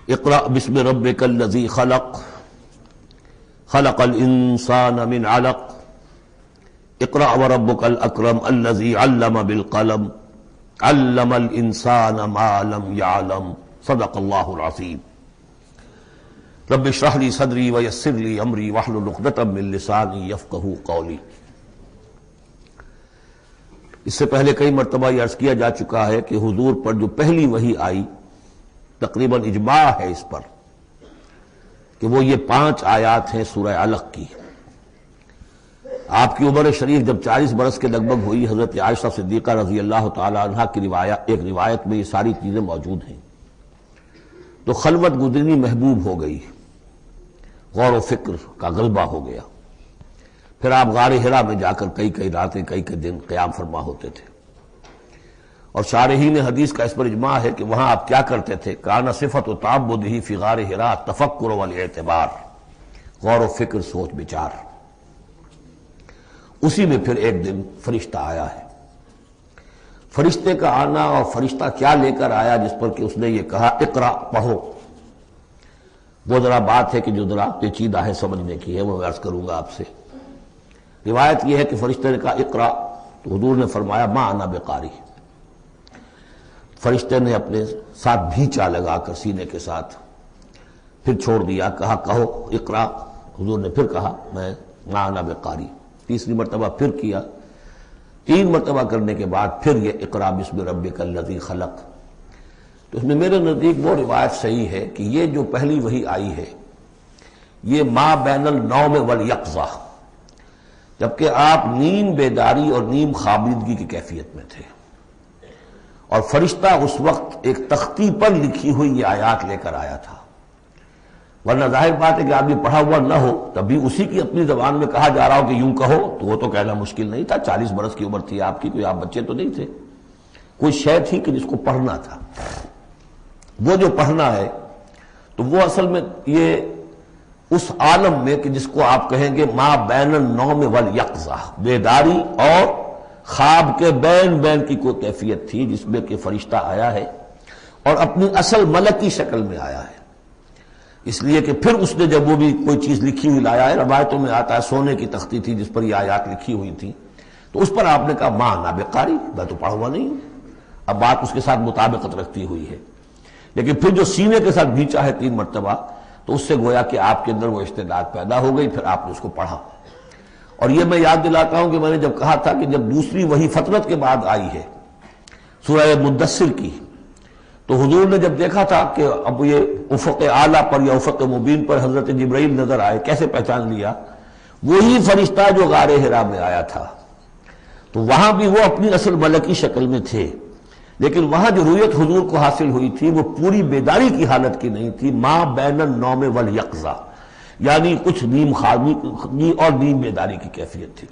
اقرأ بسم ربک الذی خلق خلق الانسان من علق اقرأ وربک الاکرم الذی علم بالقلم علم الانسان ما لم يعلم صدق اللہ العظیم۔ رب اشرح لی صدری ویسر لی امری واحلل عقدۃ من لسانی یفقہوا قولی۔ اس سے پہلے کئی مرتبہ یہ عرض کیا جا چکا ہے کہ حضور پر جو پہلی وحی آئی، تقریباً اجماع ہے اس پر کہ وہ یہ 5 آیات ہیں سورہ علق کی۔ آپ کی عمر شریف جب 40 برس کے لگ بھگ ہوئی، حضرت عائشہ صدیقہ رضی اللہ تعالی عنہا کی ایک روایت میں یہ ساری چیزیں موجود ہیں، تو خلوت گزرنی محبوب ہو گئی، غور و فکر کا غلبہ ہو گیا۔ پھر آپ غار حرا میں جا کر کئی راتیں کئی دن قیام فرما ہوتے تھے، اور شارحین حدیث کا اس پر اجماع ہے کہ وہاں آپ کیا کرتے تھے؟ کان صفت و تعبدہ فی غار حرا تفکر والاعتبار، غور و فکر، سوچ بچار۔ اسی میں پھر ایک دن فرشتہ آیا ہے۔ فرشتے کا آنا اور فرشتہ کیا لے کر آیا جس پر کہ اس نے یہ کہا اقرا، پڑھو، وہ ذرا بات ہے کہ جو ذرا پیچیدہ ہے سمجھنے کی ہے، وہ میں عرض کروں گا آپ سے۔ روایت یہ ہے کہ فرشتے نے کہا اقرا، تو حضور نے فرمایا ما انا بقاری۔ فرشتے نے اپنے ساتھ بھیچا لگا کر سینے کے ساتھ، پھر چھوڑ دیا، کہا کہو اقرا۔ حضور نے پھر کہا میں ما انا بقاری۔ تیسری مرتبہ پھر کیا، 3 مرتبہ کرنے کے بعد پھر یہ اقرا بسم ربک الذی خلق۔ تو اس میں میرے نزدیک وہ روایت صحیح ہے کہ یہ جو پہلی وحی آئی ہے یہ ما بین النوم والیقظہ، جبکہ آپ نیم بیداری اور نیم خوابیدگی کی کیفیت میں تھے، اور فرشتہ اس وقت ایک تختی پر لکھی ہوئی یہ آیات لے کر آیا تھا۔ ورنہ ظاہر بات ہے کہ آدمی پڑھا ہوا نہ ہو تب بھی اسی کی اپنی زبان میں کہا جا رہا ہو کہ یوں کہو، تو وہ تو کہنا مشکل نہیں تھا۔ 40 برس کی عمر تھی آپ کی، کوئی آپ بچے تو نہیں تھے، کوئی شے تھی کہ جس کو پڑھنا تھا۔ وہ جو پڑھنا ہے تو وہ اصل میں یہ اس عالم میں کہ جس کو آپ کہیں گے ما بین النوم والیقظہ، بیداری اور خواب کے بین کی کوئی کیفیت تھی جس میں کہ فرشتہ آیا ہے اور اپنی اصل ملکی شکل میں آیا ہے۔ اس لیے کہ پھر اس نے جب وہ بھی کوئی چیز لکھی ہوئی لایا ہے، روایتوں میں آتا ہے سونے کی تختی تھی جس پر یہ آیات لکھی ہوئی تھی، تو اس پر آپ نے کہا ما انا بقاری، میں تو پڑھا ہوا نہیں ہوں۔ اب بات اس کے ساتھ مطابقت رکھتی ہوئی ہے، لیکن پھر جو سینے کے ساتھ بھیچا ہے 3 مرتبہ، تو اس سے گویا کہ آپ کے اندر وہ استعداد پیدا ہو گئی، پھر آپ نے اس کو پڑھا۔ اور یہ میں یاد دلاتا ہوں کہ میں نے جب کہا تھا کہ جب دوسری وحی فترت کے بعد آئی ہے سورہ مدثر کی، تو حضور نے جب دیکھا تھا کہ اب یہ افق اعلیٰ پر یا افق مبین پر حضرت جبرائیل نظر آئے، کیسے پہچان لیا؟ وہی فرشتہ جو غار حرا میں آیا تھا، تو وہاں بھی وہ اپنی اصل ملکی شکل میں تھے، لیکن وہاں جو رؤیت حضور کو حاصل ہوئی تھی وہ پوری بیداری کی حالت کی نہیں تھی، ما بین النوم والیقظہ، یعنی کچھ نیم خوابی اور نیم بیداری کی کیفیت تھی،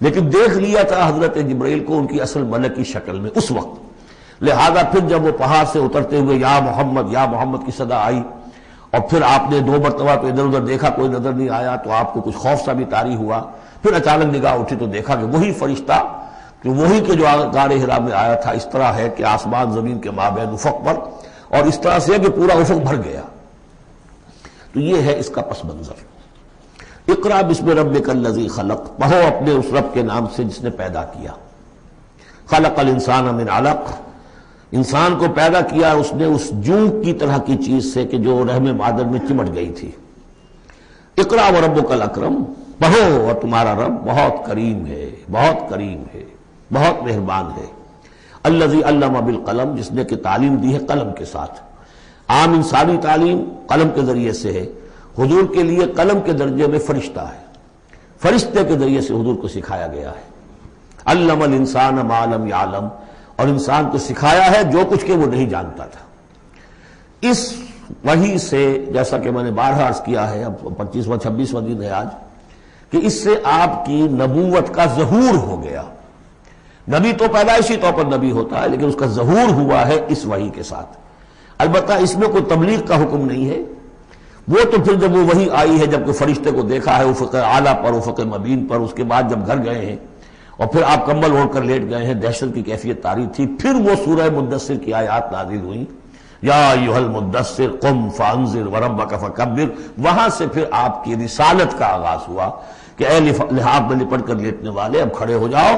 لیکن دیکھ لیا تھا حضرت جبرائیل کو ان کی اصل ملکی شکل میں اس وقت۔ لہذا پھر جب وہ پہاڑ سے اترتے ہوئے یا محمد کی صدا آئی، اور پھر آپ نے 2 مرتبہ تو ادھر ادھر دیکھا، کوئی نظر نہیں آیا، تو آپ کو کچھ خوف سا بھی طاری ہوا۔ پھر اچانک نگاہ اٹھی تو دیکھا کہ وہی فرشتہ کہ وہی کہ جو غار حرا میں آیا تھا، اس طرح ہے کہ آسمان زمین کے مابین افق پر، اور اس طرح سے کہ پورا افق بھر گیا۔ تو یہ ہے اس کا پس منظر۔ اقرا بسم ربک الذی خلق، پڑھو اپنے اس رب کے نام سے جس نے پیدا کیا۔ خلق الانسان من علق، انسان کو پیدا کیا اس نے اس جونک کی طرح کی چیز سے کہ جو رحم مادر میں چمٹ گئی تھی۔ اقرا وربک الاکرم، پڑھو اور تمہارا رب بہت کریم ہے، بہت کریم ہے، بہت مہربان ہے۔ الذی علم بالقلم، جس نے کہ تعلیم دی ہے قلم کے ساتھ۔ عام انسانی تعلیم قلم کے ذریعے سے ہے، حضور کے لیے قلم کے درجے میں فرشتہ ہے، فرشتے کے ذریعے سے حضور کو سکھایا گیا ہے۔ علم الانسان ما لم یعلم، اور انسان کو سکھایا ہے جو کچھ کہ وہ نہیں جانتا تھا۔ اس وحی سے، جیسا کہ میں نے بارہا عرض کیا ہے، اب 25واں 26واں دن ہے آج، کہ اس سے آپ کی نبوت کا ظہور ہو گیا۔ نبی تو پیدائشی طور پر نبی ہوتا ہے، لیکن اس کا ظہور ہوا ہے اس وحی کے ساتھ۔ البتہ اس میں کوئی تبلیغ کا حکم نہیں ہے، وہ تو پھر جب وہ وحی آئی ہے، جب کہ فرشتے کو دیکھا ہے افق اعلیٰ پر، افق مبین پر، اس کے بعد جب گھر گئے ہیں اور پھر آپ کمبل اوڑھ کر لیٹ گئے ہیں، دہشت کی کیفیت طاری تھی، پھر وہ سورہ مدثر کی آیات نازل ہوئیں یا ایھا المدثر قم فانذر وربک فکبر، وہاں سے پھر آپ کی رسالت کا آغاز ہوا کہ اے لحاف میں لپٹ کر لیٹنے والے اب کھڑے ہو جاؤ،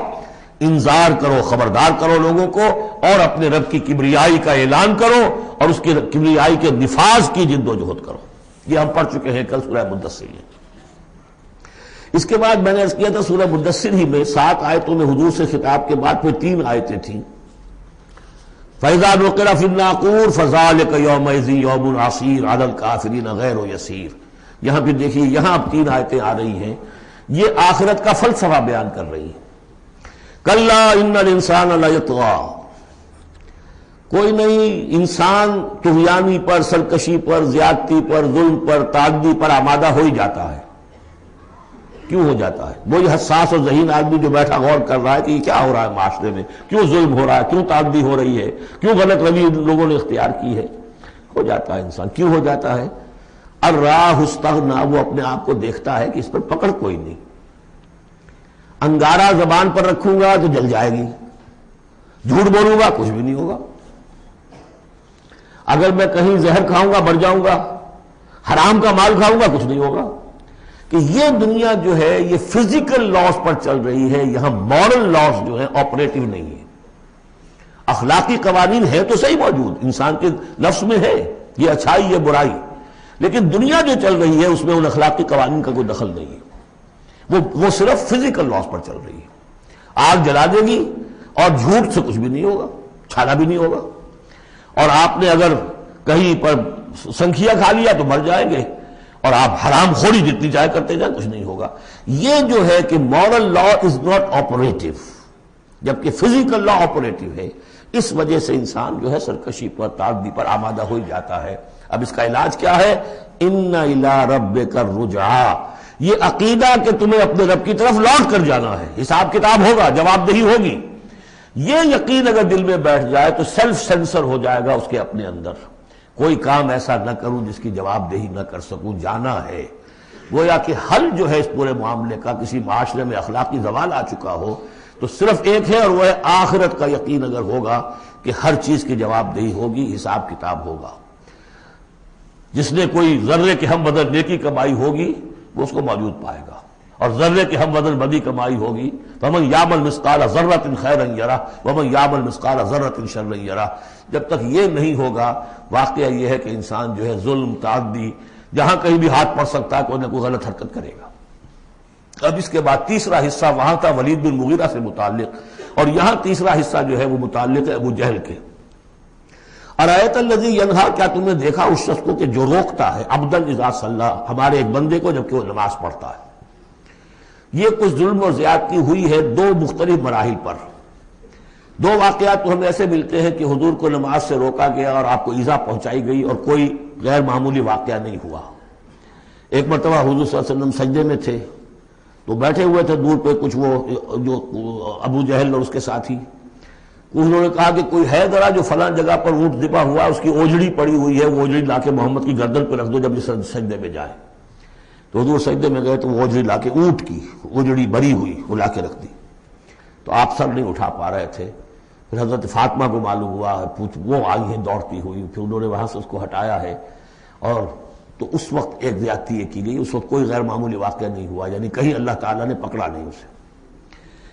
انذار کرو، خبردار کرو لوگوں کو، اور اپنے رب کی کبریائی کا اعلان کرو اور اس کی کبریائی کے نفاذ کی جد و جہد کرو۔ یہ ہم پڑھ چکے ہیں کل سورہ مدثر میں۔ اس کے بعد میں نے عرض کیا تھا سورہ مدثر ہی میں 7 آیتوں میں حضور سے خطاب کے بعد پھر 3 آیتیں تھیں۔ فَإِذَا نُقِرَ فِي النَّاقُورِ فَذَلِكَ يَوْمَئِذٍ يَوْمٌ عَسِيرٌ عَلَى الْكَافِرِينَ غَيْرُ يَسِيرٌ۔ یہاں پھر دیکھیے، یہاں اب 3 آیتیں آ رہی ہیں، یہ آخرت کا فلسفہ بیان کر رہی ہیں۔ کَلَّا إِنَّ الْإِنسَانَ لَيَطْغَىٰ، کوئی نہیں، انسان طغیانی پر، سرکشی پر، زیادتی پر، ظلم پر، تعدی پر آمادہ ہو ہی جاتا ہے۔ کیوں ہو جاتا ہے؟ وہی حساس اور ذہین آدمی جو بیٹھا غور کر رہا ہے کہ یہ کیا ہو رہا ہے معاشرے میں، کیوں ظلم ہو رہا ہے، کیوں تعدی ہو رہی ہے، کیوں غلط روی لوگوں نے اختیار کی ہے، ہو جاتا ہے انسان۔ کیوں ہو جاتا ہے؟ الراہ استغنا، وہ اپنے آپ کو دیکھتا ہے کہ اس پر پکڑ کوئی نہیں، انگارہ زبان پر رکھوں گا تو جل جائے گی، جھوٹ بولوں گا کچھ بھی نہیں ہوگا، اگر میں کہیں زہر کھاؤں گا مر جاؤں گا، حرام کا مال کھاؤں گا کچھ نہیں ہوگا۔ کہ یہ دنیا جو ہے یہ فزیکل لاز پر چل رہی ہے، یہاں مورل لاز جو ہے آپریٹو نہیں ہے۔ اخلاقی قوانین ہے تو صحیح موجود، انسان کے نفس میں ہے، یہ اچھائی یہ برائی، لیکن دنیا جو چل رہی ہے اس میں ان اخلاقی قوانین کا کوئی دخل نہیں ہے، وہ صرف فزیکل لاز پر چل رہی ہے۔ آگ جلا دے گی اور جھوٹ سے کچھ بھی نہیں ہوگا، چھانا بھی نہیں ہوگا، اور آپ نے اگر کہیں پر سنکھیا کھا لیا تو مر جائیں گے، اور آپ حرام خوری جتنی چاہے کرتے جائیں کچھ نہیں ہوگا۔ یہ جو ہے کہ moral law is not operative, جبکہ فزیکل لا آپریٹو ہے، اس وجہ سے انسان جو ہے سرکشی پر، تعدی پر آمادہ ہو جاتا ہے۔ اب اس کا علاج کیا ہے؟ ان الی ربک الرجعی، یہ عقیدہ کہ تمہیں اپنے رب کی طرف لوٹ کر جانا ہے، حساب کتاب ہوگا، جواب دہی ہوگی، یہ یقین اگر دل میں بیٹھ جائے تو سیلف سینسر ہو جائے گا اس کے اپنے اندر، کوئی کام ایسا نہ کروں جس کی جواب دہی نہ کر سکوں، جانا ہے۔ گویا کہ حل جو ہے اس پورے معاملے کا، کسی معاشرے میں اخلاقی زوال آ چکا ہو تو صرف ایک ہے، اور وہ ہے آخرت کا یقین اگر ہوگا کہ ہر چیز کی جواب دہی ہوگی، حساب کتاب ہوگا۔ جس نے کوئی ذرے کے ہم وزن نیکی کمائی ہوگی وہ اس کو موجود پائے گا، اور ذرے کے ہم وزن بدی کمائی ہوگی، فَمَن يَعْمَلْ مِثْقَالَ ذَرَّةٍ خَيْرًا يَرَهُ وَمَن يَعْمَلْ مِثْقَالَ ذَرَّةٍ شَرًّا يَرَهُ۔ جب تک یہ نہیں ہوگا، واقعہ یہ ہے کہ انسان جو ہے ظلم، تعدی، جہاں کہیں بھی ہاتھ پڑ سکتا ہے کوئی نہ کوئی غلط حرکت کرے گا۔ اب اس کے بعد تیسرا حصہ وہاں تھا ولید بن مغیرہ سے متعلق، اور یہاں تیسرا حصہ جو ہے وہ متعلق ہے ابو جہل کے۔ ارایت الذی ینہا، کیا تم نے دیکھا اس شخص کو کہ جو روکتا ہے، عبدا اذا صلی، ہمارے ایک بندے کو جبکہ وہ نماز پڑھتا ہے۔ یہ کچھ ظلم اور زیادتی ہوئی ہے 2 مختلف مراحل پر۔ 2 واقعات تو ہمیں ایسے ملتے ہیں کہ حضور کو نماز سے روکا گیا اور آپ کو ایذا پہنچائی گئی اور کوئی غیر معمولی واقعہ نہیں ہوا۔ ایک مرتبہ حضور صلی اللہ علیہ وسلم سجدے میں تھے تو بیٹھے ہوئے تھے دور پہ کچھ وہ جو ابو جہل اور اس کے ساتھی، انہوں نے کہا کہ کوئی ہے ذرا جو فلاں جگہ پر اونٹ ذبح ہوا، اس کی اوجڑی پڑی ہوئی ہے، وہ اوجڑی لا کے محمد کی گردن پہ رکھ دو جب یہ سجدے میں جائے۔ تو حضور سجدے میں گئے تو وہ اوجڑی لا کے، اونٹ کی اوجڑی بری ہوئی وہ لا کے رکھ دی، تو آپ سر نہیں اٹھا پا رہے تھے۔ پھر حضرت فاطمہ کو معلوم ہوا، وہ آئی ہیں دوڑتی ہوئی، پھر انہوں نے وہاں سے اس کو ہٹایا ہے، اور تو اس وقت ایک زیادتی یہ کی گئی، اس وقت کوئی غیر معمولی واقعہ نہیں ہوا، یعنی کہیں اللہ تعالیٰ نے پکڑا نہیں اسے۔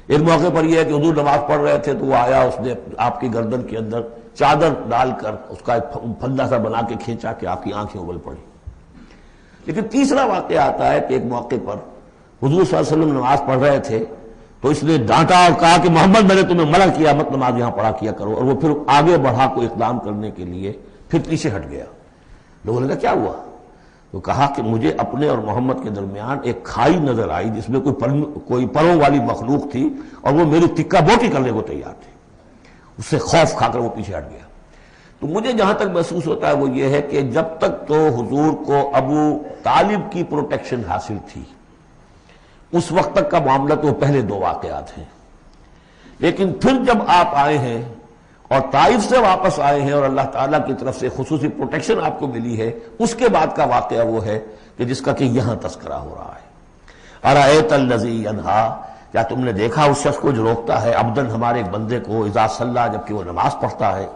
ایک موقع پر یہ ہے کہ حضور نماز پڑھ رہے تھے تو وہ آیا، اس نے آپ کی گردن کے اندر چادر ڈال کر اس کا ایک پھندا سا بنا کے کھینچا کہ آپ کی آنکھیں ابل پڑی۔ لیکن تیسرا واقعہ آتا ہے کہ ایک موقع پر حضور صلی اللہ علیہ وسلم نماز پڑھ رہے تھے تو اس نے ڈانٹا اور کہا کہ محمد میں نے تمہیں منع کیا مت نماز یہاں پڑھا کیا کرو، اور وہ پھر آگے بڑھا کو اقدام کرنے کے لیے پھر پیچھے ہٹ گیا۔ لوگوں نے کہا کیا ہوا؟ تو کہا کہ مجھے اپنے اور محمد کے درمیان ایک کھائی نظر آئی جس میں کوئی پروں والی مخلوق تھی، اور وہ میری تکہ بوٹی کرنے کو تیار تھی، اس سے خوف کھا کر وہ پیچھے ہٹ گیا۔ تو مجھے جہاں تک محسوس ہوتا ہے وہ یہ ہے کہ جب تک تو حضور کو ابو طالب کی پروٹیکشن حاصل تھی، اس وقت تک کا معاملہ تو پہلے 2 واقعات ہیں، لیکن پھر جب آپ آئے ہیں اور طائف سے واپس آئے ہیں اور اللہ تعالیٰ کی طرف سے خصوصی پروٹیکشن آپ کو ملی ہے، اس کے بعد کا واقعہ وہ ہے کہ جس کا کہ یہاں تذکرہ ہو رہا ہے۔ ارایت الذی ینہا، کیا تم نے دیکھا اس شخص کو جو روکتا ہے، عبدن ہمارے ایک بندے کو، اذا صلی، جبکہ وہ نماز پڑھتا ہے،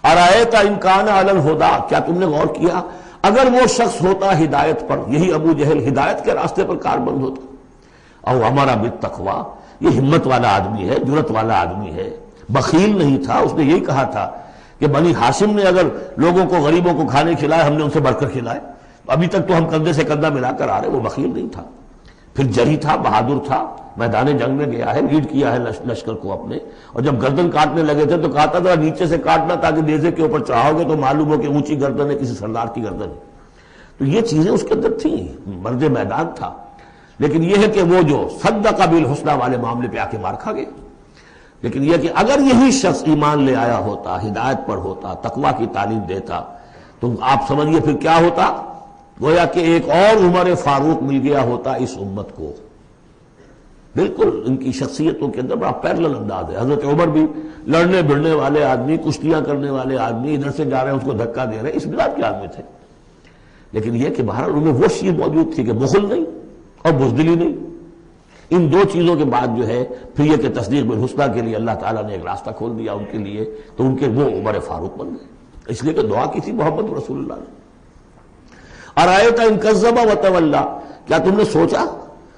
ارایت ان کان علی الہدی، کیا تم نے غور کیا اگر وہ شخص ہوتا ہدایت پر، یہی ابو جہل ہدایت کے راستے پر کاربند ہوتا، او ہمارا بالتقوی، یہ ہمت والا آدمی ہے، جرت والا آدمی ہے، بخیل نہیں تھا، اس نے یہی کہا تھا کہ بنی ہاشم نے اگر لوگوں کو، غریبوں کو کھانے کھلائے، ہم نے ان سے بڑھ کر کھلائے، ابھی تک تو ہم کندھے سے کندھا ملا کر آ رہے، وہ بخیل نہیں تھا، پھر جری تھا، بہادر تھا، میدان جنگ میں گیا ہے، لیڈ کیا ہے لشکر کو اپنے، اور جب گردن کاٹنے لگے تھے تو کہتا تھا نیچے سے کاٹنا تاکہ نیزے کے اوپر چڑھاؤ گے تو معلوم ہو کہ اونچی گردن ہے کسی سردار کی گردن ہے. تو یہ چیزیں اس کے اندر تھیں، مرد میدان تھا. لیکن یہ ہے کہ وہ جو صدق بالحسنی والے معاملے پہ آ کے مار کھا گئے. لیکن یہ کہ اگر یہی شخص ایمان لے آیا ہوتا، ہدایت پر ہوتا، تقویٰ کی تعلیم دیتا، تو آپ سمجھیے پھر کیا ہوتا، گویا کہ ایک اور عمر فاروق مل گیا ہوتا اس امت کو. بالکل ان کی شخصیتوں کے اندر بڑا پیرلل انداز ہے. حضرت عمر بھی لڑنے بھڑنے والے آدمی، کشتیاں کرنے والے آدمی، ادھر سے جا رہے ہیں اس کو دھکا دے رہے ہیں، اس مزاج کے آدمی تھے. لیکن یہ کہ بہرحال ان میں وہ چیز موجود تھی کہ بخل نہیں اور بزدلی نہیں. ان دو چیزوں کے بعد جو ہے پھر یہ کہ تصدیق بالحسنی کے لیے اللہ تعالیٰ نے ایک راستہ کھول دیا ان کے لیے، تو ان کے وہ عمر فاروق بن گئے. اس لیے کہ دعا کی تھی محمد رسول اللہ نے. ارایت ان کذب وتولی، کیا تم نے سوچا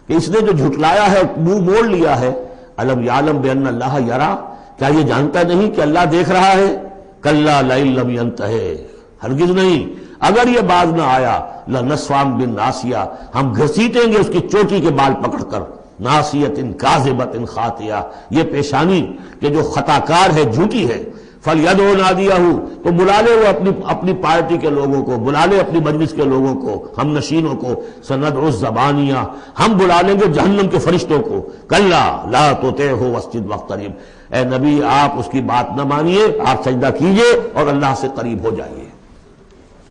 کہ اس نے جو جھٹلایا ہے، منہ موڑ لیا ہے، الم یعلم بان اللہ یرا، کیا یہ جانتا نہیں کہ اللہ دیکھ رہا ہے؟ کلا لئن لم ینتہ، ہرگز نہیں، اگر یہ باز نہ آیا، لنسفعا بالناصیہ، ہم گھسیٹیں گے اس کی چوٹی کے بال پکڑ کر، ناصیۃ کاذبۃ خاطئہ، یہ پیشانی کہ جو خطا کار ہے، جھوٹی ہے. فلیدعو نادیہ، تو بلا لے وہ اپنی پارٹی کے لوگوں کو، بلا لے اپنی مجلس کے لوگوں کو، ہم نشینوں کو. سندعو الزبانیہ، ہم بلا لیں گے جہنم کے فرشتوں کو. کلا لا تطعہ واسجد واقترب، اے نبی آپ اس کی بات نہ مانیے، آپ سجدہ کیجئے اور اللہ سے قریب ہو جائیے.